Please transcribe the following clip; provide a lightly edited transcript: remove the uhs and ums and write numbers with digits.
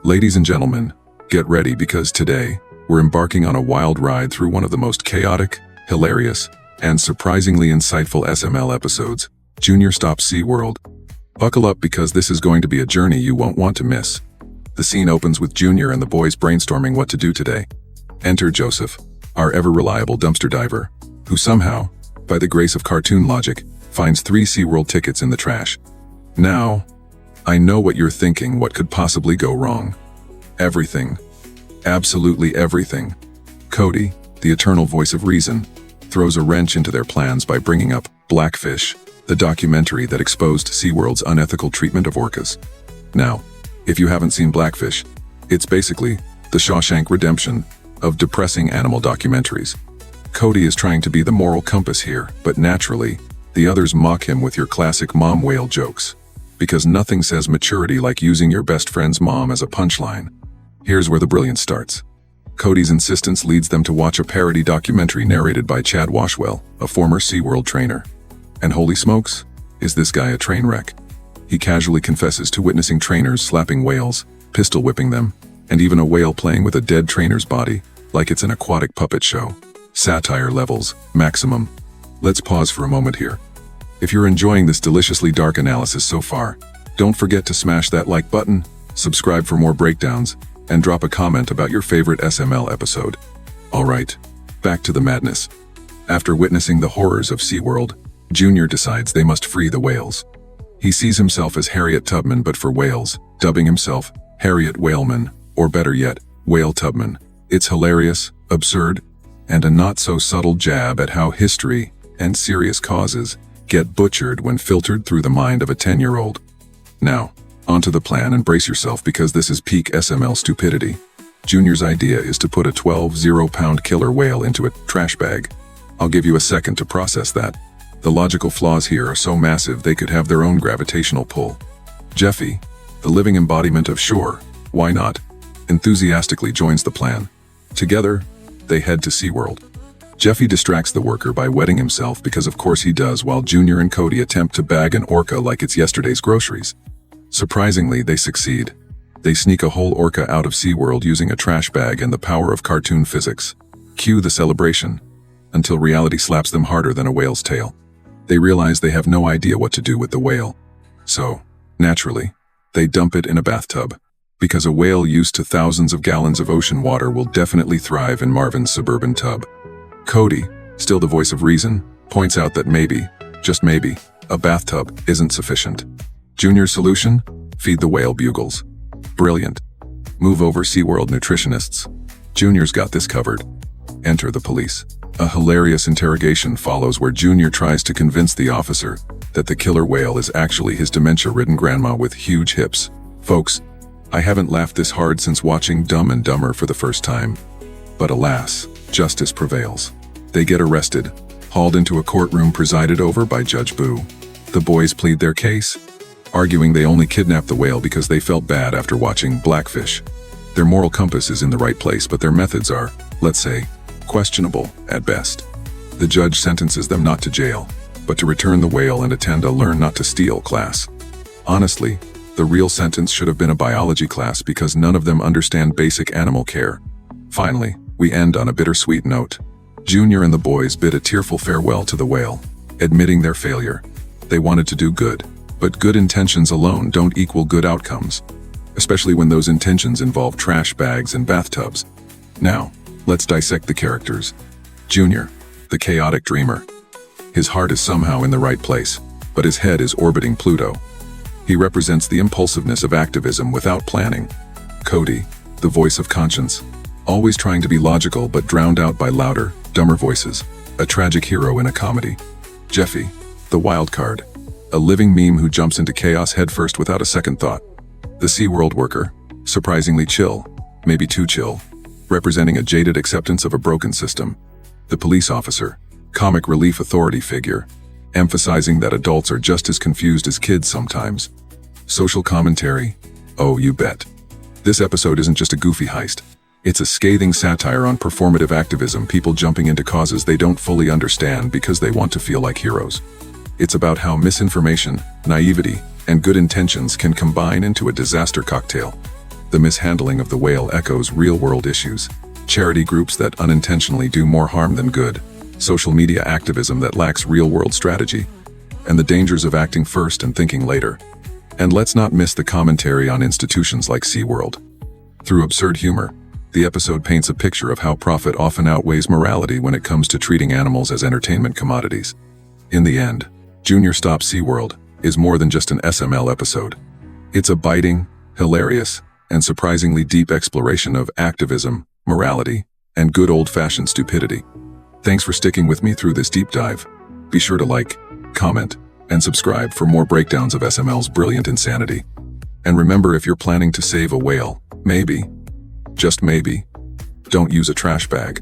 Ladies and gentlemen, get ready because today, we're embarking on a wild ride through one of the most chaotic, hilarious, and surprisingly insightful SML episodes, Junior Stops SeaWorld. Buckle up because this is going to be a journey you won't want to miss. The scene opens with Junior and the boys brainstorming what to do today. Enter Joseph, our ever-reliable dumpster diver, who somehow, by the grace of cartoon logic, finds 3 SeaWorld tickets in the trash. Now, I know what you're thinking, what could possibly go wrong? Everything. Absolutely everything. Cody, the eternal voice of reason, throws a wrench into their plans by bringing up Blackfish, the documentary that exposed SeaWorld's unethical treatment of orcas. Now, if you haven't seen Blackfish, it's basically the Shawshank Redemption of depressing animal documentaries. Cody is trying to be the moral compass here, but naturally, the others mock him with your classic mom whale jokes. Because nothing says maturity like using your best friend's mom as a punchline. Here's where the brilliance starts. Cody's insistence leads them to watch a parody documentary narrated by Chad Washwell, a former SeaWorld trainer. And holy smokes, is this guy a train wreck? He casually confesses to witnessing trainers slapping whales, pistol whipping them, and even a whale playing with a dead trainer's body, like it's an aquatic puppet show. Satire levels, maximum. Let's pause for a moment here. If you're enjoying this deliciously dark analysis so far, don't forget to smash that like button, subscribe for more breakdowns, and drop a comment about your favorite SML episode. Alright, back to the madness. After witnessing the horrors of SeaWorld, Junior decides they must free the whales. He sees himself as Harriet Tubman but for whales, dubbing himself Harriet Whaleman, or better yet, Whale Tubman. It's hilarious, absurd, and a not-so-subtle jab at how history and serious causes get butchered when filtered through the mind of a 10-year-old. Now, onto the plan and brace yourself because this is peak SML stupidity. Junior's idea is to put a 12 0-pound killer whale into a trash bag. I'll give you a second to process that. The logical flaws here are so massive they could have their own gravitational pull. Jeffy, the living embodiment of sure, why not, enthusiastically joins the plan. Together, they head to SeaWorld. Jeffy distracts the worker by wetting himself because of course he does, while Junior and Cody attempt to bag an orca like it's yesterday's groceries. Surprisingly, they succeed. They sneak a whole orca out of SeaWorld using a trash bag and the power of cartoon physics. Cue the celebration, until reality slaps them harder than a whale's tail. They realize they have no idea what to do with the whale. So, naturally, they dump it in a bathtub, because a whale used to thousands of gallons of ocean water will definitely thrive in Marvin's suburban tub. Cody, still the voice of reason, points out that maybe, just maybe, a bathtub isn't sufficient. Junior's solution? Feed the whale bugles. Brilliant. Move over SeaWorld nutritionists. Junior's got this covered. Enter the police. A hilarious interrogation follows where Junior tries to convince the officer that the killer whale is actually his dementia-ridden grandma with huge hips. Folks, I haven't laughed this hard since watching Dumb and Dumber for the first time. But alas, justice prevails. They get arrested, hauled into a courtroom presided over by Judge Boo. The boys plead their case, arguing they only kidnapped the whale because they felt bad after watching Blackfish. Their moral compass is in the right place, but their methods are, let's say, questionable at best. The judge sentences them not to jail, but to return the whale and attend a Learn Not to Steal class. Honestly, the real sentence should have been a biology class because none of them understand basic animal care. Finally, we end on a bittersweet note. Junior and the boys bid a tearful farewell to the whale, admitting their failure. They wanted to do good, but good intentions alone don't equal good outcomes, especially when those intentions involve trash bags and bathtubs. Now, let's dissect the characters. Junior, the chaotic dreamer. His heart is somehow in the right place, but his head is orbiting Pluto. He represents the impulsiveness of activism without planning. Cody, the voice of conscience. Always trying to be logical but drowned out by louder, dumber voices. A tragic hero in a comedy. Jeffy, the wild card. A living meme who jumps into chaos headfirst without a second thought. The SeaWorld worker, surprisingly chill, maybe too chill, representing a jaded acceptance of a broken system. The police officer, comic relief authority figure, emphasizing that adults are just as confused as kids sometimes. Social commentary? Oh, you bet. This episode isn't just a goofy heist. It's a scathing satire on performative activism, people jumping into causes they don't fully understand because they want to feel like heroes. It's about how misinformation, naivety, and good intentions can combine into a disaster cocktail. The mishandling of the whale echoes real-world issues. Charity groups that unintentionally do more harm than good. Social media activism that lacks real-world strategy. And the dangers of acting first and thinking later. And let's not miss the commentary on institutions like SeaWorld. Through absurd humor, the episode paints a picture of how profit often outweighs morality when it comes to treating animals as entertainment commodities. In the end, Junior Stop SeaWorld is more than just an SML episode. It's a biting, hilarious, and surprisingly deep exploration of activism, morality, and good old-fashioned stupidity. Thanks for sticking with me through this deep dive. Be sure to like, comment, and subscribe for more breakdowns of SML's brilliant insanity. And remember, if you're planning to save a whale, maybe, just maybe, don't use a trash bag.